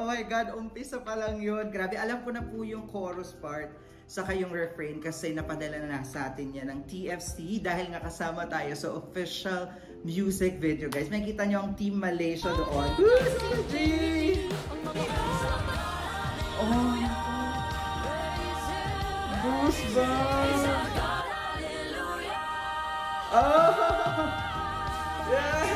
Oh my God, umpisa pa lang yun. Grabe, alam ko na po yung chorus part saka yung refrain kasi napadala na sa atin yan ng TFC dahil nga kasama tayo sa official music video, guys. Makikita nyo ang Team Malaysia doon. Oh, goosebumps! Oh! Yes!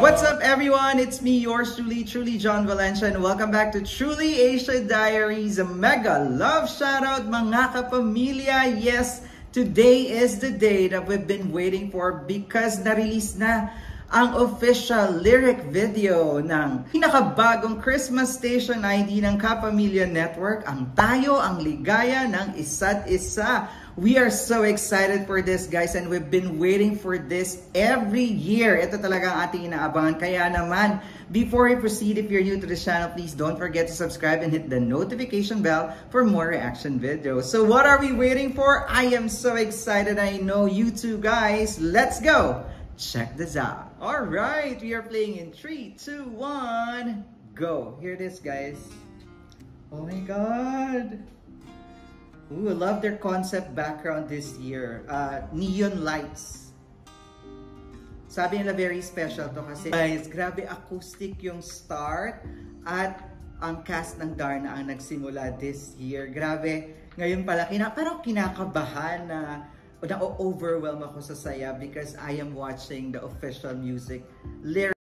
What's up, everyone? It's me, yours truly, John Valencia, and welcome back to Truly Asia Diaries, a mega love shoutout, mga kapamilya. Yes, today is the day that we've been waiting for because na-release na ang official lyric video ng pinakabagong Christmas station ID ng Kapamilya Network, ang Tayo ang Ligaya ng Isa't Isa. We are so excited for this, guys, and we've been waiting for this every year. Ito talaga ang ating inaabangan. Kaya naman, before we proceed, if you're new to this channel, please don't forget to subscribe and hit the notification bell for more reaction videos. So what are we waiting for? I am so excited. I know you too, guys. Let's go. Check this out. All right, we are playing in 3, 2, 1, go. Here it is, guys. Oh my God. Ooh, I love their concept background this year. Neon lights. Sabi nila very special to kasi guys, grabe acoustic yung start at ang cast ng Darna ang nagsimula this year. Grabe, ngayon pala parang kinakabahan na na-overwhelm ako sa saya because I am watching the official music lyrics.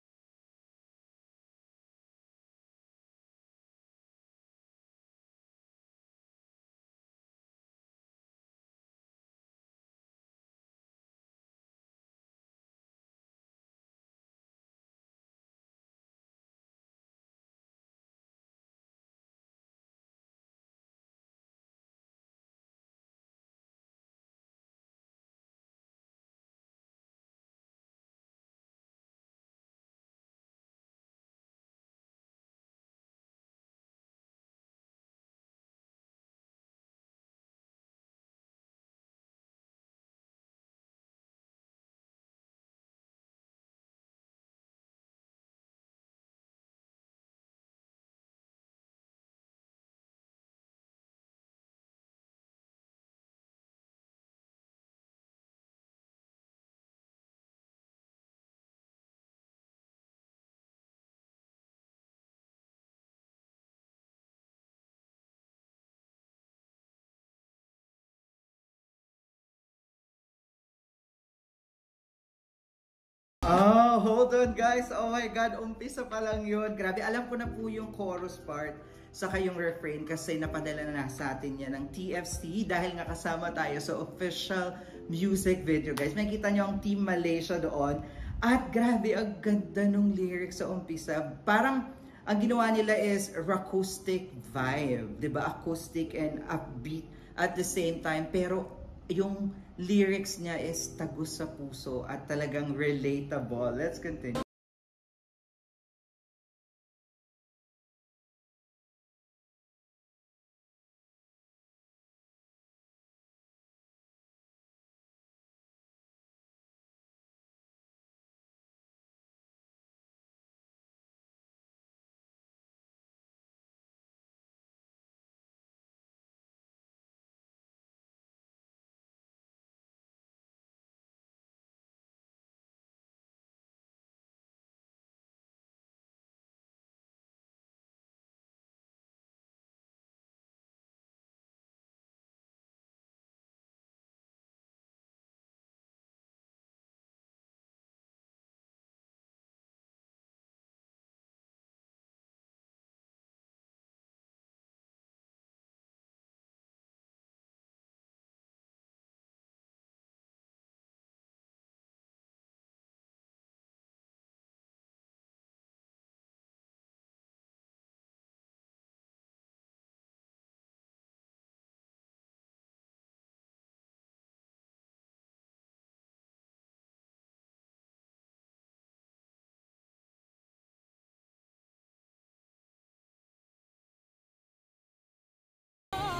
Oh, hold on, guys. Oh my God, umpisa pa lang yun. Grabe, alam ko na po yung chorus part saka yung refrain kasi napadala na sa atin yan ng TFC dahil nga kasama tayo sa official music video, guys. Makikita nyo ang Team Malaysia doon. At grabe, ang ganda nung lyrics sa umpisa. Parang ang ginawa nila is acoustic vibe, 'di ba? Acoustic and upbeat at the same time, pero yung lyrics niya is tagos sa puso at talagang relatable. Let's continue.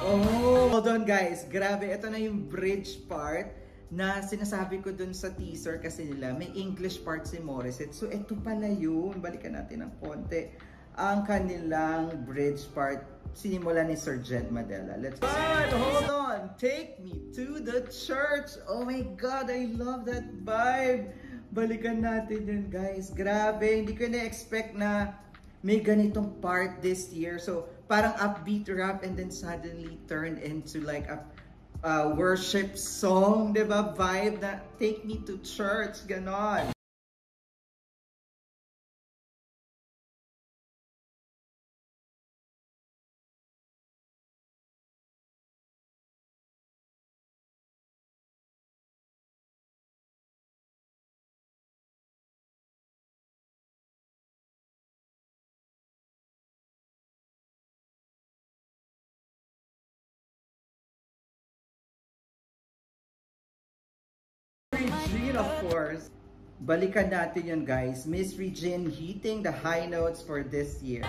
Oh, hold on, guys. Grabe, ito na yung bridge part na sinasabi ko dun sa teaser kasi nila, may English part si Morissette. So, ito pala yun. Balikan natin ng konti. Ang kanilang bridge part, sinimula ni Sir Jed Madela. Let's go. But, hold on. Take me to the church. Oh my God, I love that vibe. Balikan natin yun, guys. Grabe, hindi ko na-expect na may ganitong part this year. So, parang upbeat rap and then suddenly turned into like a worship song, diba? Vibe na take me to church, ganon. Regine, of course. Balikan natin yun, guys. Miss Regine hitting the high notes for this year.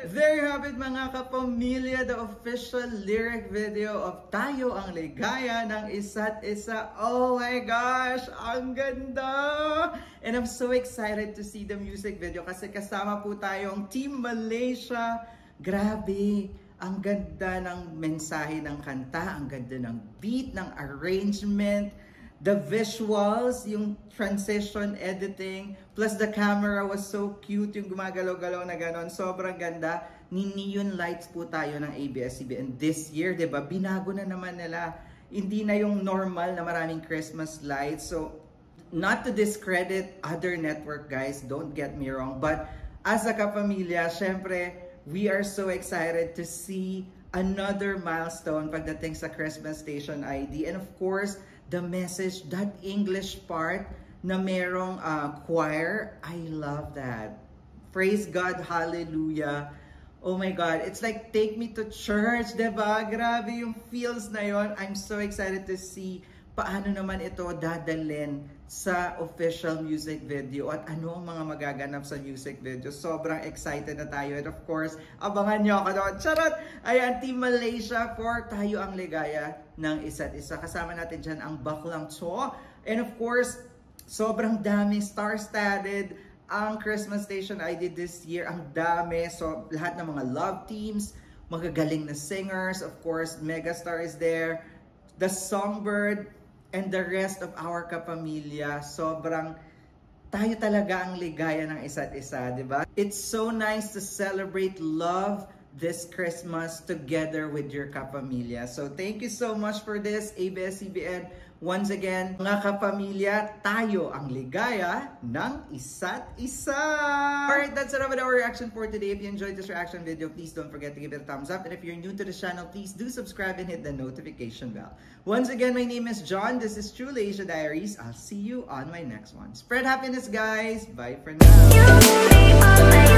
There you have it, mga kapamilya, the official lyric video of Tayo ang Ligaya ng Isa't Isa. Oh my gosh, ang ganda! And I'm so excited to see the music video kasi kasama po tayong Team Malaysia. Grabe, ang ganda ng mensahe ng kanta, ang ganda ng beat, ng arrangement, the visuals, yung transition editing, plus the camera was so cute, yung gumagalaw-galaw na ganon. Sobrang ganda. Ni-neon lights po tayo ng ABS-CBN this year, diba? Binago na naman nila. Hindi na yung normal na maraming Christmas lights. So, not to discredit other network, guys, don't get me wrong. But as a kapamilya, syempre, we are so excited to see another milestone pagdating sa Christmas Station ID. And of course, the message, that English part na merong choir, I love that. Praise God, hallelujah. Oh my God, it's like take me to church, diba? Grabe yung feels na yon. I'm so excited to see paano naman ito dadalhin sa official music video at ano ang mga magaganap sa music video. Sobrang excited na tayo. And of course, abangan nyo ako doon. Charot! Ayan, Team Malaysia for Tayo ang Ligaya ng Isa't Isa. Kasama natin dyan ang Baklang Cho. And of course, sobrang daming star-studded ang Christmas station I did this year. Ang dami. So, lahat ng mga love teams, magagaling na singers, of course, Megastar is there, the Songbird, and the rest of our kapamilya. Sobrang tayo talaga ang ligaya ng isa't isa, di ba? It's so nice to celebrate love this Christmas together with your kapamilya. So thank you so much for this, ABS-CBN. Once again, mga kapamilya, tayo ang ligaya ng isa't isa. Alright, that's it with our reaction for today. If you enjoyed this reaction video, please don't forget to give it a thumbs up. And if you're new to the channel, please do subscribe and hit the notification bell. Once again, my name is John. This is Truly Asia Diaries. I'll see you on my next one. Spread happiness, guys. Bye for now.